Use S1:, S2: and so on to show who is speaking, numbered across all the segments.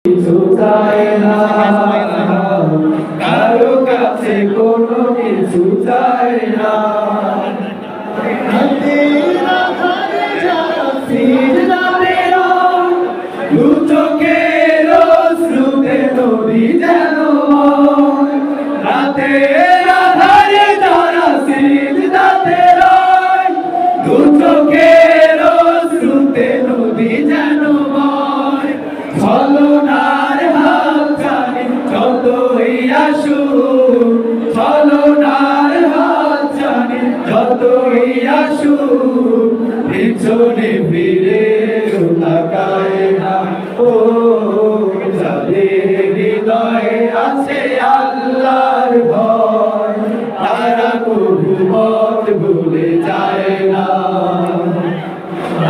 S1: কিছু চাই না, কারো কাছে কোনো কিছু চাই না। দু চোখের অশ্রুতে নদী যেন রাতের আধারে যারা সিজদাতে রয়, দু চোখের অশ্রুতে নদী যেন ছলনার হাত জানি যতই আসুক, ছলনার হাত জানি যতই আসুক, পিছনে ফিরে তাকায় না। ও যাদের হৃদয়ে আছে আল্লাহর ভয়, তারা কবু পথ ভুলে যায় না।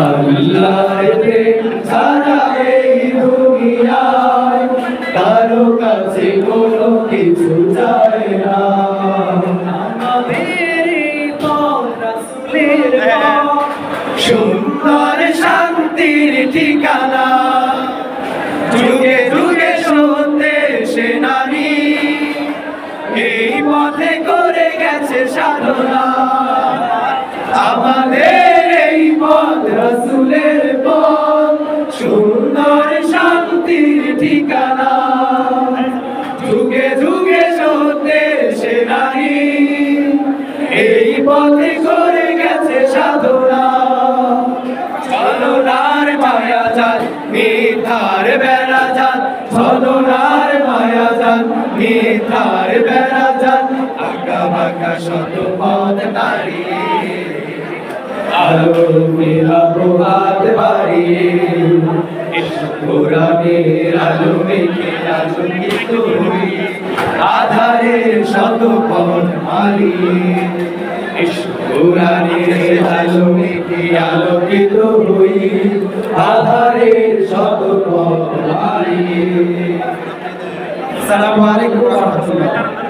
S1: আল্লাহর প্রেম ছাড়া এই দুনিয়ায় কারো কাছে কোনো কিছু চায় না। আমাদের পথ রাসূলের পথ, সুন্দর শান্তির ঠিকানা, যুগে যুগে সত্যের সেনানী, এই পথে করে গেছে সাধনা। আমাদের এই পথ রাসূলের পথ, সুন্দর শান্তির ঠিকানা, যুগে যুগে সত্যের সেনানী, এই পথে করে গেছে সাধনা। ছলনার মায়া জাল মিথ্যার বেড়া জাল, ছলনার মায়া জাল মিথ্যার বেড়া জাল, আঁকা বাঁকা শত পথ দাঁড়িয়ে আলো মেলাবো হাত বাড়িয়ে, কোরআনের আলো মেখে আলোকিত হই, আধারের শত পথ মারিয়ে, কোরআনের আলো মেখে আলোকিত হই, আধারের শত পথ মারিয়ে। আসসালামু আলাইকুম ওয়া রাহমাতুল্লাহ।